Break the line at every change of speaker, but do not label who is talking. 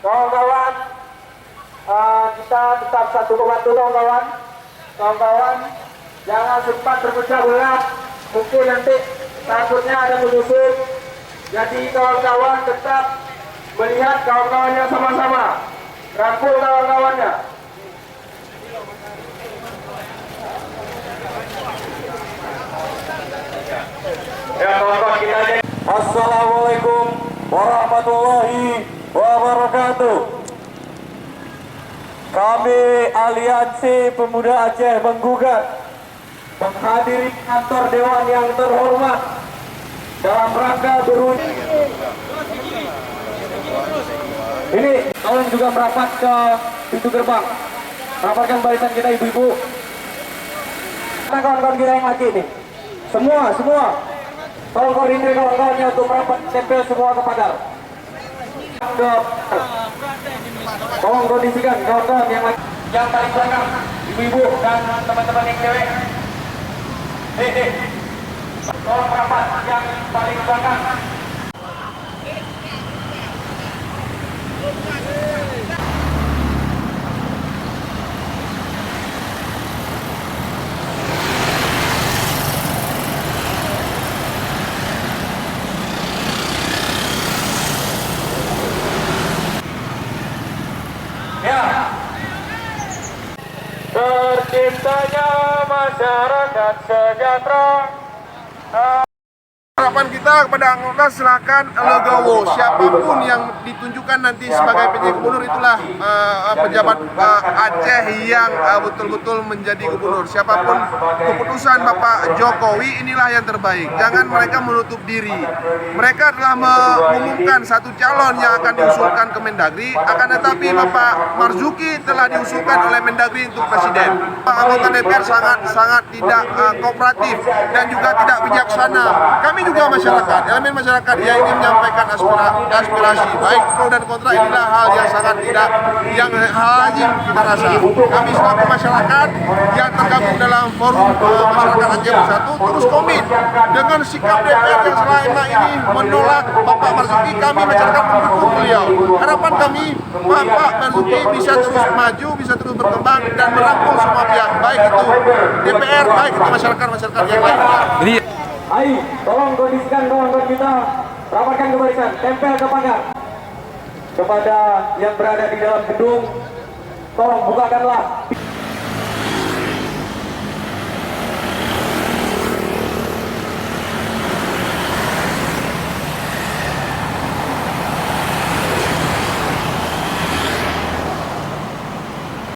Kawan-kawan, kita tetap satu kesatuan kawan-kawan. Kawan-kawan, jangan sempat berpecah belah. Mungkin nanti takutnya ada menyusup. Jadi kawan-kawan tetap melihat kawan-kawannya sama-sama. Rangkul kawan-kawannya. Ya kawan-kawan kita aja. Assalamualaikum warahmatullahi wabarakatuh. Kami Aliansi Pemuda Aceh menggugat menghadiri kantor Dewan yang terhormat dalam rangka beruji. Ini tolong juga merapat ke pintu gerbang. Rapatkan barisan kita ibu-ibu. Mana kawan-kawan kita yang laki ini? Semua. Tolong koordinir kawan-kawannya untuk merapat tempel semua ke pagar. Tolong kondisikan kawan-kawan yang paling belakang, ibu-ibu dan teman-teman yang cewek. Tolong merapat yang paling belakang. Ya, terciptanya masyarakat sejahtera.
Harapan kita kepada anggota silakan legowo, siapapun yang ditunjukkan nanti sebagai PJ gubernur itulah pejabat Aceh yang betul-betul menjadi gubernur. Siapapun keputusan Bapak Jokowi inilah yang terbaik. Jangan mereka menutup diri. Mereka telah mengumumkan satu calon yang akan diusulkan ke Mendagri, akan tetapi Bapak Marzuki telah diusulkan oleh Mendagri untuk presiden. Anggota DPR sangat tidak kooperatif dan juga tidak bijaksana. Kami juga masyarakat, elemen masyarakat yang ingin menyampaikan aspirasi baik pro dan kontra, inilah hal yang sangat tidak yang lazim kita rasa. Kami selaku masyarakat yang tergabung dalam forum masyarakat Aceh Bersatu terus komit dengan sikap DPR yang selama ini menolak Bapak Marzuki. Kami masyarakat mendukung beliau. Harapan kami Bapak Marzuki bisa terus maju, bisa terus berkembang dan merangkul semua pihak, baik itu DPR, baik itu masyarakat yang lainnya.
Ayo, tolong kondisikan kawan-kawan kita, rapatkan ke barisan, tempel ke pagar. Kepada yang berada di dalam gedung, tolong bukakanlah.